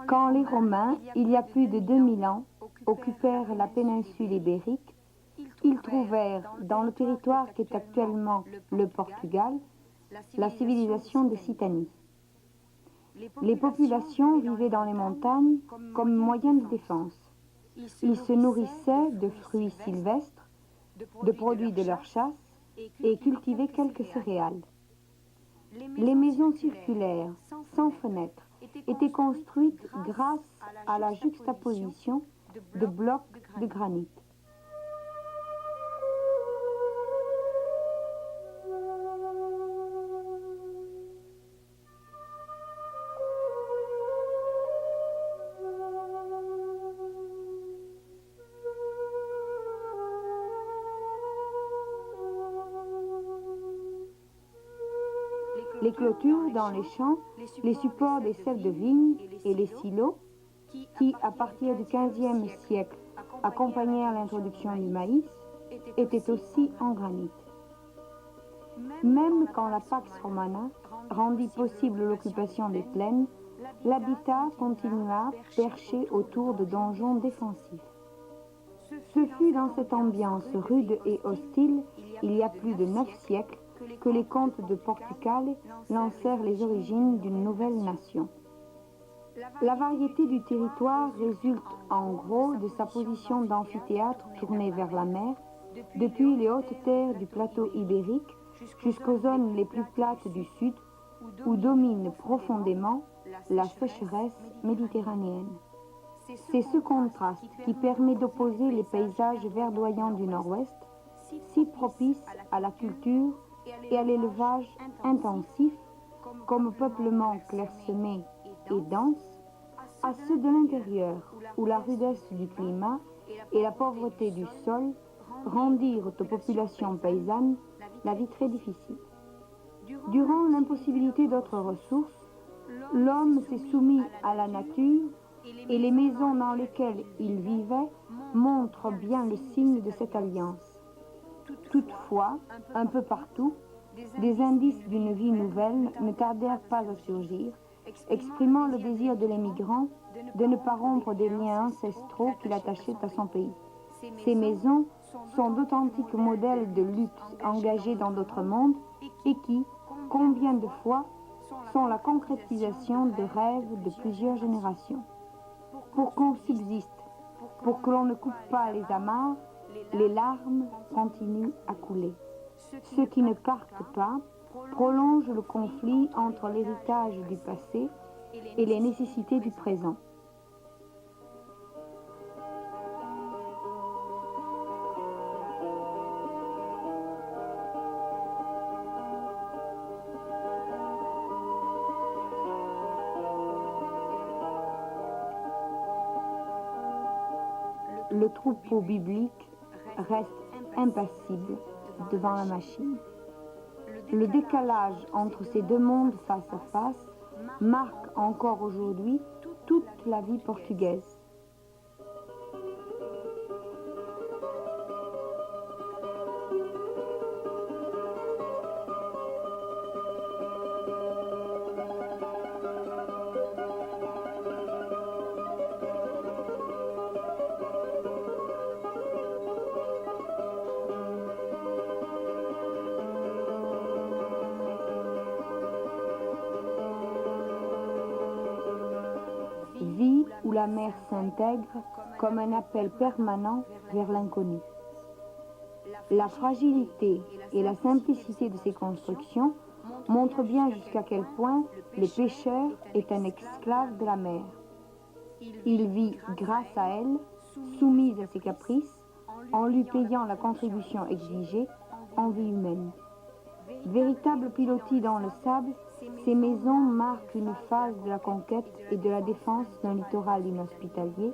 Quand les Romains, il y a plus de 2000 ans, occupèrent la péninsule ibérique, ils trouvèrent dans le territoire qui est actuellement le Portugal la civilisation des Citani. Les populations vivaient dans les montagnes comme moyen de défense. Ils se nourrissaient de fruits sylvestres, de produits de leur chasse et cultivaient quelques céréales. Les maisons circulaires, sans fenêtres, étaient construites grâce à la juxtaposition de blocs de granit. Les clôtures dans les champs, les supports des cèpes de vigne et les silos, qui, à partir du XVe siècle, accompagnèrent l'introduction du maïs, étaient aussi en granit. Même quand la Pax Romana rendit possible l'occupation des plaines, l'habitat continua perché autour de donjons défensifs. Ce fut dans cette ambiance rude et hostile, il y a plus de 9 siècles, que les comtes de Portugal lancèrent les origines d'une nouvelle nation. La variété du territoire résulte en gros de sa position d'amphithéâtre tourné vers la mer, depuis les hautes terres du plateau ibérique jusqu'aux zones les plus plates du sud, où domine profondément la sécheresse méditerranéenne. C'est ce contraste qui permet d'opposer les paysages verdoyants du nord-ouest, si propices à la culture et à l'élevage intensif, comme peuplement clairsemé et dense, à ceux de l'intérieur, où la rudesse du climat et la pauvreté du sol rendirent aux populations paysannes la vie très difficile. Durant l'impossibilité d'autres ressources, l'homme s'est soumis à la nature et les maisons dans lesquelles il vivait montrent bien le signe de cette alliance. Toutefois, un peu partout, des indices d'une vie nouvelle ne tardèrent pas à surgir, exprimant le désir de l'émigrant de ne pas rompre des liens ancestraux qui l'attachaient à son pays. Ces maisons sont d'authentiques modèles de lutte engagés dans d'autres mondes et qui, combien de fois, sont la concrétisation de rêves de plusieurs générations. Pour qu'on subsiste, pour que l'on ne coupe pas les amarres, les larmes continuent à couler. Ceux qui ne partent pas prolongent le conflit entre l'héritage du passé et les nécessités du présent. Le troupeau biblique reste impassible devant la machine. Le décalage entre ces deux mondes face à face marque encore aujourd'hui toute la vie portugaise. où la mer s'intègre comme un appel permanent vers l'inconnu. La fragilité et la simplicité de ces constructions montrent bien jusqu'à quel point le pêcheur est un esclave de la mer. Il vit grâce à elle, soumise à ses caprices, en lui payant la contribution exigée en vie humaine. Véritable pilotis dans le sable, ces maisons marquent une phase de la conquête et de la défense d'un littoral inhospitalier,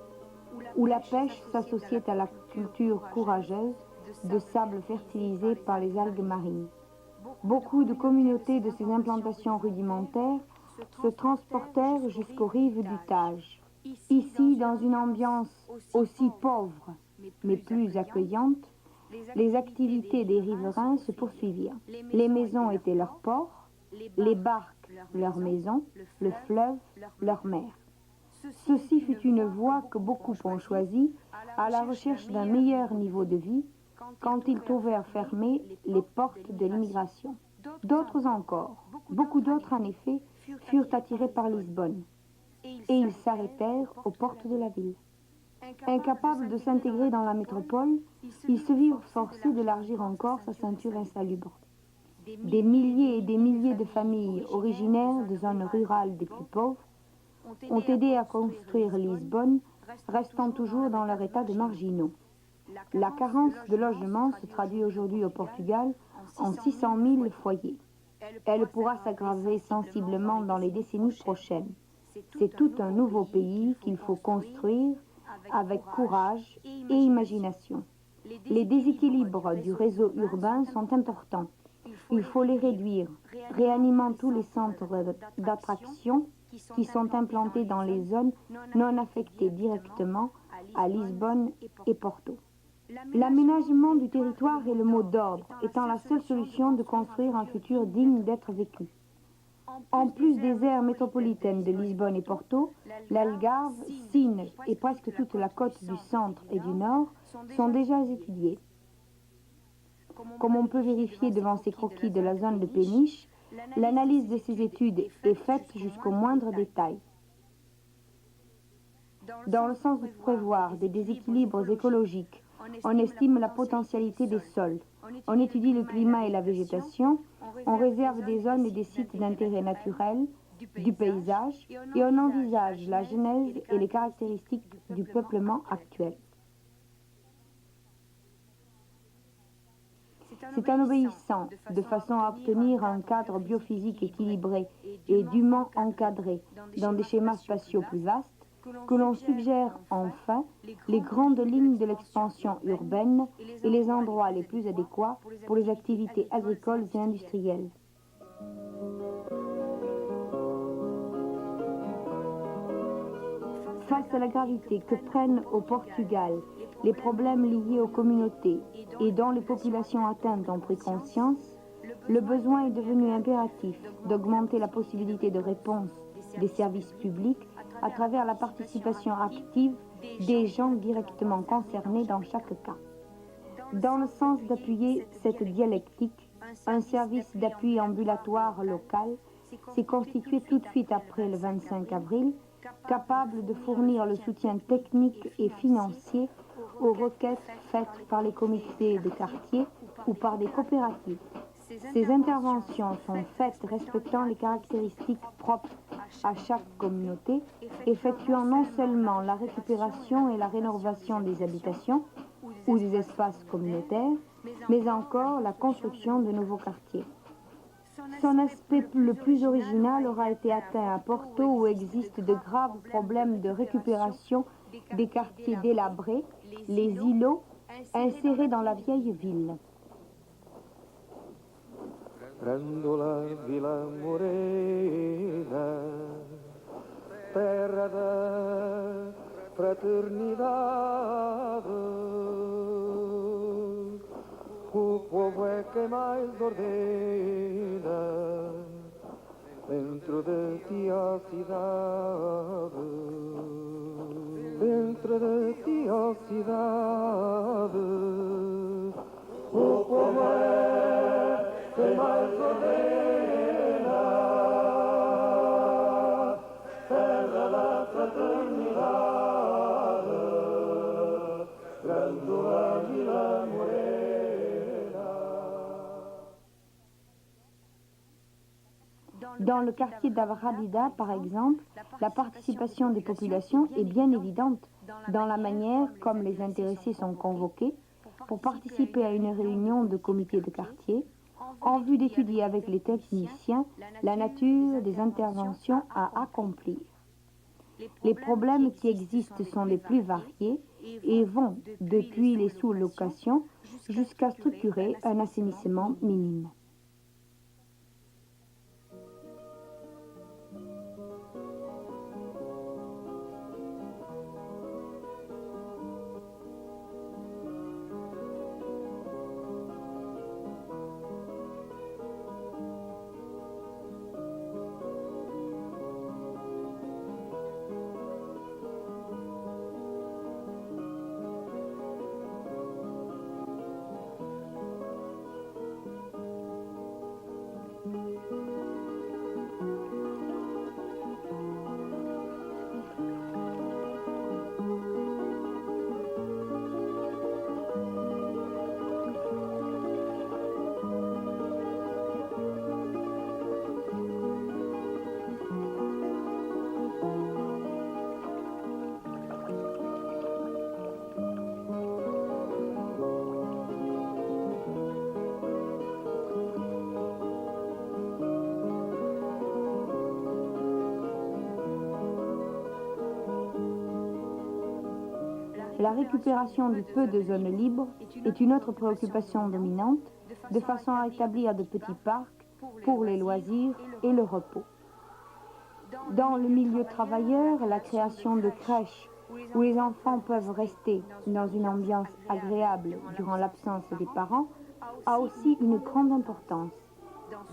où la pêche s'associait à la culture courageuse de sable fertilisé par les algues marines. Beaucoup de communautés de ces implantations rudimentaires se transportèrent jusqu'aux rives du Tage. Ici, dans une ambiance aussi pauvre, mais plus accueillante, les activités des riverains se poursuivirent. Les maisons étaient leurs ports, les barques leurs maisons, le fleuve leur mer. Ceci fut une voie que beaucoup ont choisie à la recherche d'un meilleur niveau de vie quand ils trouvèrent fermées les portes de l'immigration. D'autres encore, beaucoup d'autres en effet, furent attirés par Lisbonne et ils s'arrêtèrent aux portes de la ville. Incapables de s'intégrer dans la métropole, ils se virent forcés d'élargir encore sa ceinture insalubre. Des milliers et des milliers de familles originaires de zones rurales des plus pauvres ont aidé à construire Lisbonne, restant toujours dans leur état de marginaux. La carence de logement se traduit aujourd'hui au Portugal en 600 000 foyers. Elle pourra s'aggraver sensiblement dans les décennies prochaines. C'est tout un nouveau pays qu'il faut construire avec courage et imagination. Les déséquilibres du réseau urbain sont importants. Il faut les réduire, réanimant tous les centres d'attraction qui sont implantés dans les zones non affectées directement à Lisbonne et Porto. L'aménagement du territoire est le mot d'ordre, étant la seule solution de construire un futur digne d'être vécu. En plus des aires métropolitaines de Lisbonne et Porto, l'Algarve, Sines et presque toute la côte du centre et du nord sont déjà étudiées. Comme on peut vérifier devant ces croquis de la zone de péniche, l'analyse de ces études est faite jusqu'au moindre détail. Dans le sens de prévoir des déséquilibres écologiques, on estime la potentialité des sols, on étudie le climat et la végétation, on réserve des zones et des sites d'intérêt naturel, du paysage, et on envisage la genèse et les caractéristiques du peuplement actuel. C'est en obéissant, de façon à obtenir un cadre biophysique équilibré et dûment encadré dans des schémas spatiaux plus vastes, que l'on suggère enfin les grandes lignes de l'expansion urbaine et les endroits les plus adéquats pour les activités agricoles et industrielles. Face à la gravité que prennent au Portugal les problèmes liés aux communautés et dont les populations atteintes ont pris conscience, le besoin est devenu impératif d'augmenter la possibilité de réponse des services publics à travers la participation active des gens directement concernés dans chaque cas. Dans le sens d'appuyer cette dialectique, un service d'appui ambulatoire local s'est constitué tout de suite après le 25 avril, capable de fournir le soutien technique et financier aux requêtes faites par les comités de quartier ou par des coopératives. Ces interventions sont faites respectant les caractéristiques propres à chaque communauté, effectuant non seulement la récupération et la rénovation des habitations ou des espaces communautaires, mais encore la construction de nouveaux quartiers. Son aspect le plus original aura été atteint à Porto, où existent de graves problèmes de récupération des quartiers délabrés, les îlots, insérés dans la vieille ville. Grândola Vila Morena, terra da fraternidade, o povo é quem mais ordena, dentro de ti a cidade, dentro de ti a cidade, o povo é quem mais ordena, terra da fraternidade. Dans le quartier d'Avradida, par exemple, la participation des populations est bien évidente dans la manière comme les intéressés sont convoqués pour participer à une réunion de comité de quartier en vue d'étudier avec les techniciens la nature des interventions à accomplir. Les problèmes qui existent sont les plus variés et vont depuis les sous-locations jusqu'à structurer un assainissement minime. La récupération du peu de zones libres est une autre préoccupation dominante, de façon à établir de petits parcs pour les loisirs et le repos. Dans le milieu travailleur, la création de crèches où les enfants peuvent rester dans une ambiance agréable durant l'absence des parents a aussi une grande importance.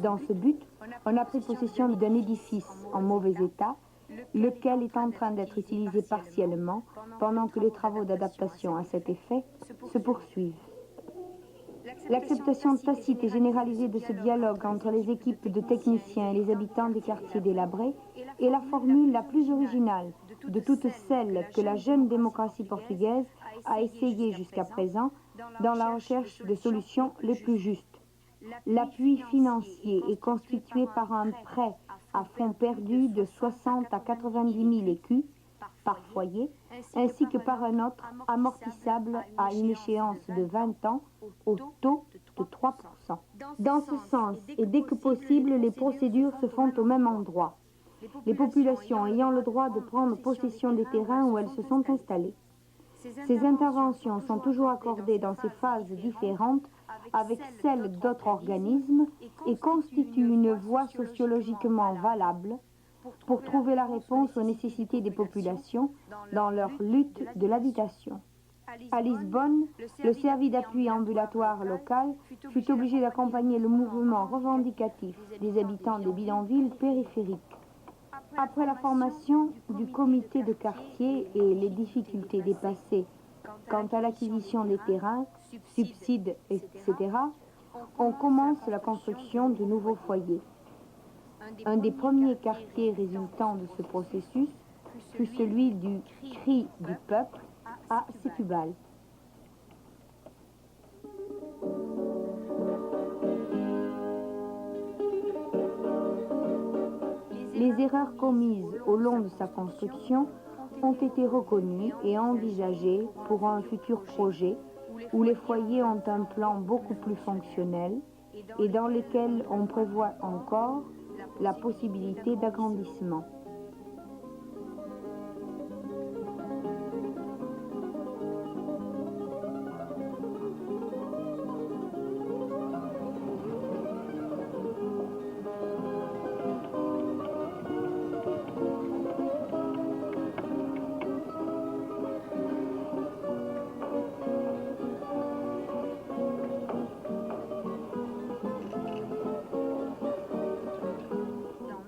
Dans ce but, on a pris possession d'un édifice en mauvais état, lequel est en train d'être utilisé partiellement pendant que les travaux d'adaptation à cet effet se poursuivent. L'acceptation tacite et généralisée de ce dialogue entre les équipes de techniciens et les habitants des quartiers délabrés est la formule la plus originale de toutes celles que la jeune démocratie portugaise a essayé jusqu'à présent dans la recherche de solutions les plus justes. L'appui financier est constitué par un prêt à fonds perdu de 60 à 90 000 écus par foyer, ainsi que par un autre amortissable à une échéance de 20 ans au taux de 3%. Dans ce sens, et dès que possible, les procédures se font au même endroit, les populations ayant le droit de prendre possession des terrains où elles se sont installées. Ces interventions sont toujours accordées dans ces phases différentes avec celles d'autres organismes et constituent une voie sociologiquement valable pour trouver la réponse aux nécessités des populations dans leur lutte de l'habitation. À Lisbonne, le service d'appui ambulatoire local fut obligé d'accompagner le mouvement revendicatif des habitants des bidonvilles périphériques. Après la formation du comité de quartier et les difficultés dépassées quant à l'acquisition des terrains, subsides, etc., on commence la construction de nouveaux foyers. Un des premiers quartiers résultant de ce processus fut celui du Cri du Peuple à Setúbal. Les erreurs commises au long de sa construction ont été reconnues et envisagées pour un futur projet où les foyers ont un plan beaucoup plus fonctionnel et dans lequel on prévoit encore la possibilité d'agrandissement.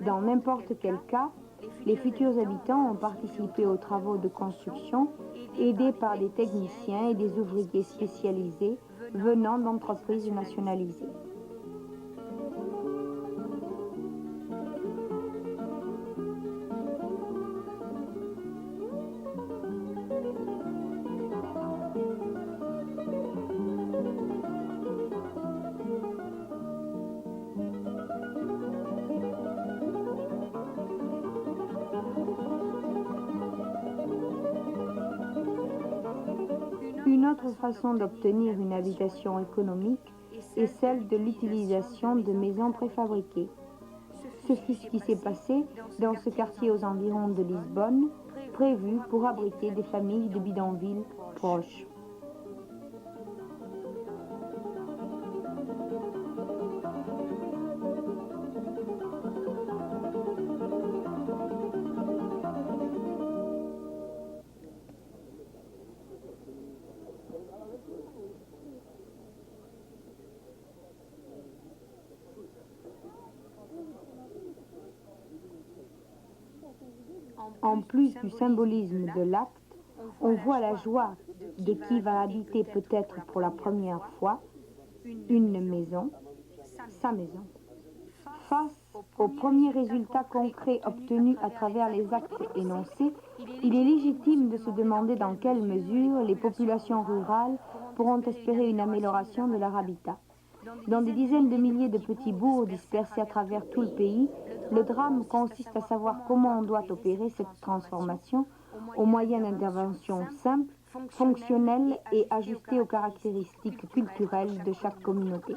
Dans n'importe quel cas, les futurs habitants ont participé aux travaux de construction, aidés par des techniciens et des ouvriers spécialisés venant d'entreprises nationalisées. autre façon d'obtenir une habitation économique est celle de l'utilisation de maisons préfabriquées. Ce fut ce qui s'est passé dans ce quartier aux environs de Lisbonne, prévu pour abriter des familles de bidonvilles proches. En plus du symbolisme de l'acte, on voit la joie de qui va habiter peut-être pour la première fois une maison, sa maison. Face aux premiers résultats concrets obtenus à travers les actes énoncés, il est légitime de se demander dans quelle mesure les populations rurales pourront espérer une amélioration de leur habitat. Dans des dizaines de milliers de petits bourgs dispersés à travers tout le pays, le drame consiste à savoir comment on doit opérer cette transformation au moyen d'interventions simples, fonctionnelles et ajustées aux caractéristiques culturelles de chaque communauté.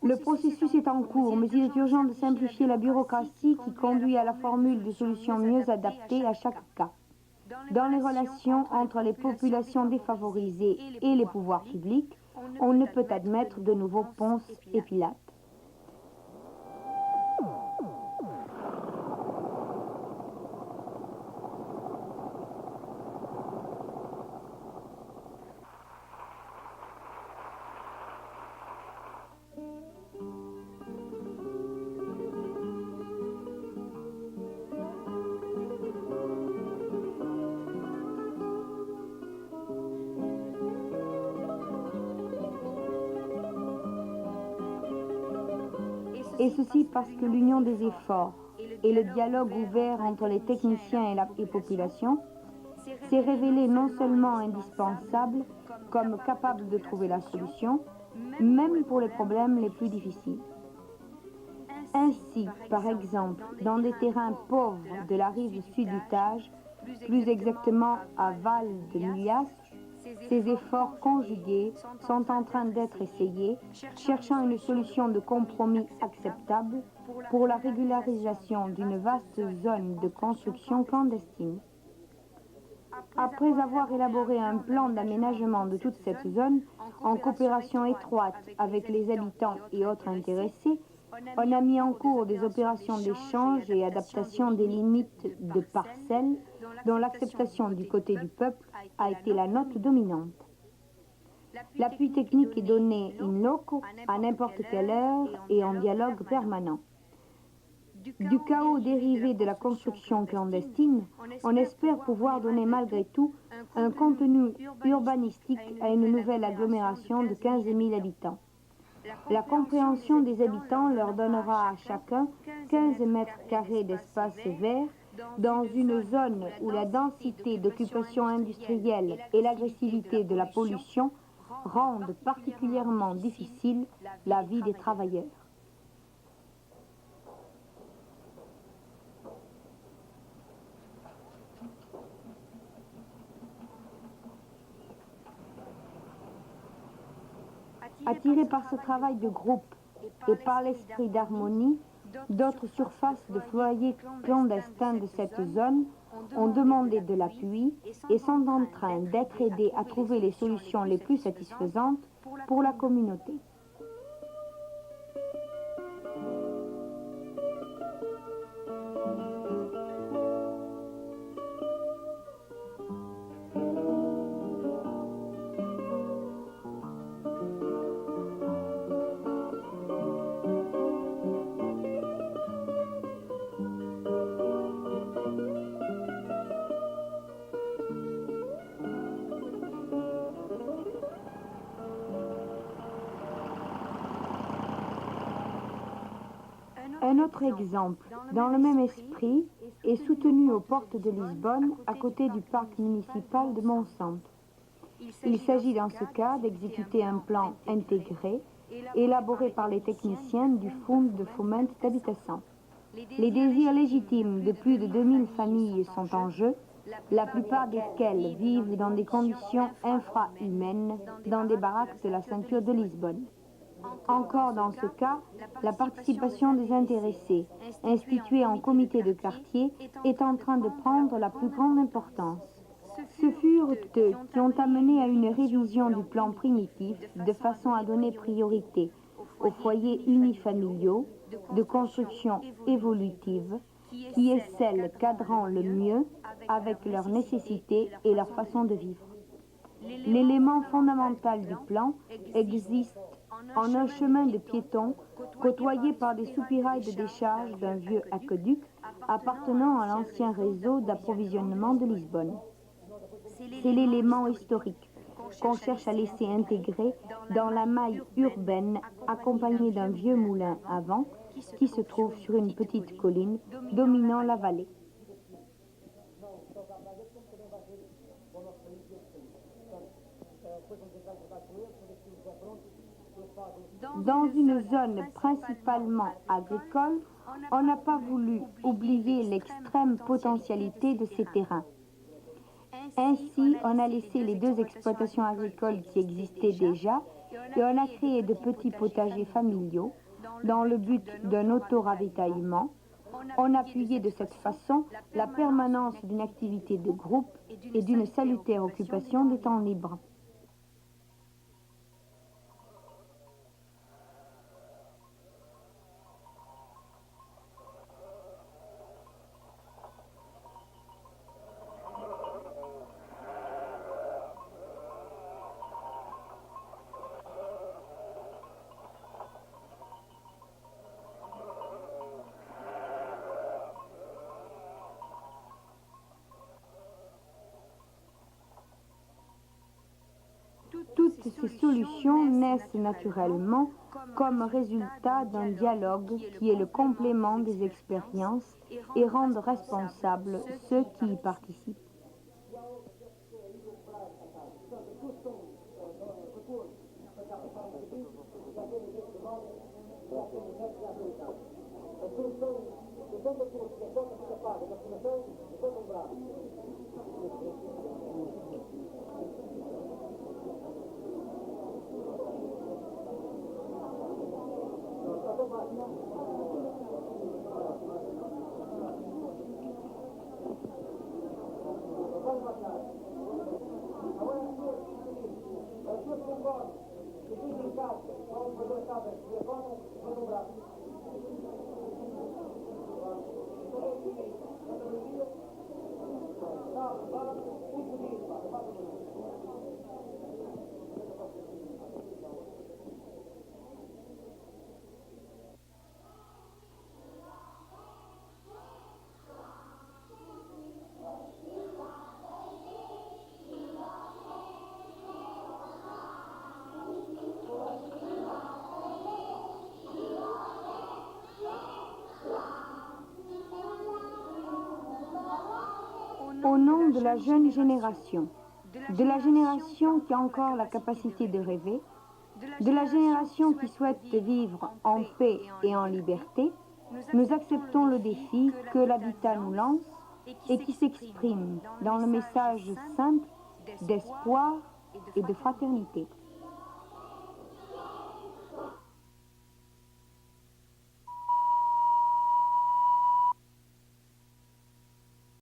Le processus est en cours, mais il est urgent de simplifier la bureaucratie qui conduit à la formule de solutions mieux adaptées à chaque cas. Dans les relations entre les populations défavorisées et les pouvoirs publics, on ne peut admettre de nouveaux Ponce et Pilate. Et ceci parce que l'union des efforts et le dialogue ouvert entre les techniciens et la population s'est révélé non seulement indispensable, comme capable de trouver la solution, même pour les problèmes les plus difficiles. Ainsi, par exemple, dans des terrains pauvres de la rive sud du Tage, plus exactement à Val de Milias, ces efforts conjugués sont en train d'être essayés, cherchant une solution de compromis acceptable pour la régularisation d'une vaste zone de construction clandestine. Après avoir élaboré un plan d'aménagement de toute cette zone, en coopération étroite avec les habitants et autres intéressés, on a mis en cours des opérations d'échange et adaptation des limites de parcelles dont l'acceptation du côté du peuple a été la note dominante. L'appui technique est donné in loco, à n'importe quelle heure et en dialogue permanent. Du chaos dérivé de la construction clandestine, on espère pouvoir donner malgré tout un contenu urbanistique à une nouvelle agglomération de 15 000 habitants. La compréhension des habitants leur donnera à chacun 15 mètres carrés d'espace vert dans une zone où la densité d'occupation industrielle et l'agressivité de la pollution rendent particulièrement difficile la vie des travailleurs. Attirés par ce travail de groupe et par l'esprit d'harmonie, d'autres surfaces de foyers clandestins de cette zone ont demandé de l'appui et sont en train d'être aidés à trouver les solutions les plus satisfaisantes pour la communauté. Un autre exemple, dans le même esprit, est soutenu aux portes de Lisbonne, à côté du parc municipal de Monsanto. Il s'agit dans ce cas d'exécuter un plan intégré, élaboré par les techniciens du Fonds de Fomento d'Habitation. Les désirs légitimes de plus de 2000 familles sont en jeu, la plupart desquelles vivent dans des conditions infrahumaines dans des baraques de la ceinture de Lisbonne. Encore dans ce cas, la participation des intéressés, instituée en comité de quartier, est en train de prendre la plus grande importance. Ce furent eux qui ont amené à une révision du plan primitif de façon à donner priorité aux foyers unifamiliaux de construction évolutive, qui est celle cadrant le mieux avec leurs nécessités et leur façon de vivre. L'élément fondamental du plan existe en un chemin de piétons côtoyé par des soupirails de décharge d'un vieux aqueduc appartenant à l'ancien réseau d'approvisionnement de Lisbonne. C'est l'élément historique qu'on cherche à laisser intégrer dans la maille urbaine accompagnée d'un vieux moulin à vent qui se trouve sur une petite colline dominant la vallée. Dans une zone principalement agricole, on n'a pas voulu oublier l'extrême potentialité de ces terrains. Ainsi, on a laissé les deux exploitations agricoles qui existaient déjà et on a créé de petits potagers familiaux dans le but d'un autoravitaillement. On appuyait de cette façon la permanence d'une activité de groupe et d'une salutaire occupation des temps libres. Toutes ces solutions naissent naturellement comme résultat d'un dialogue qui est le complément des expériences et rendent responsables ceux qui y participent. Au nom de la jeune génération, de la génération qui a encore la capacité de rêver, de la génération qui souhaite vivre en paix et en liberté, nous acceptons le défi que l'habitat nous lance et qui s'exprime dans le message simple d'espoir et de fraternité.